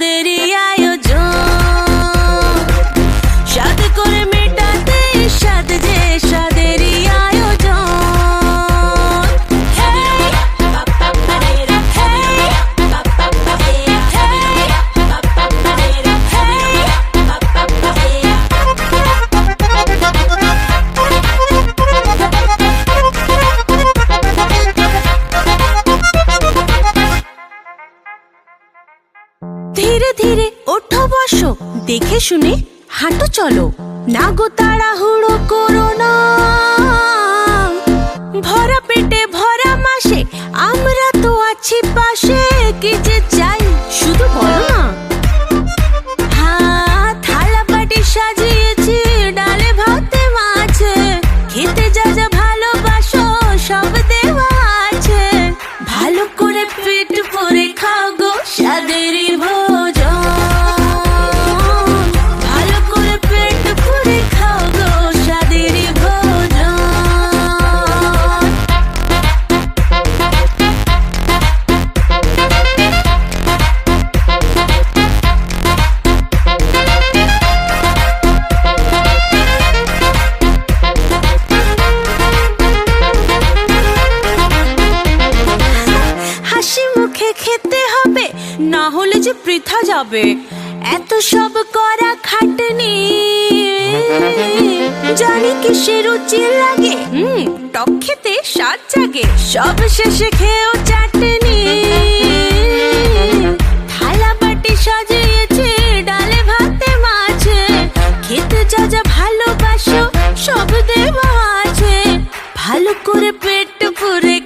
স্বাদেরই আয়োজন। স্বাদ করে মেটাতে স্বাদ যে স্বাদেরই আয়োজন। ধীরে ধীরে ওঠো বসো, দেখে শুনে হাঁটো চলো, না গো তাড়াহুড়ো করো না। ভরা পেটে ভরা মাসে আমরা তো আছি পাশে, কি যে চাই শুধু বলো না। হ্যাঁ, থালা বাটি সাজিয়েছি ডালে ভাতে মাছে, খেতে যা যা ভালোবাসো সব দেওয়া আছে। ভালো করে পেট ভরে খাও গো স্বাদেরই ভোজন। ভালো করে পেট ভরে খাও গো স্বাদেরই ভোজন। হাসি মুখে খেতে হবে, না হলে যে বৃথা যাবে এত সব করা খাটনি। জানি কিসে রুচি লাগে, টক খেতে স্বাদ জাগে, সব শেষে খেয়েও চাটনি। থালা বাটি সাজিয়েছে ডালে ভাতে মাছে, খেতে যা যা ভালোবাসো সব দেওয়া আছে। ভালো করে পেট ভরে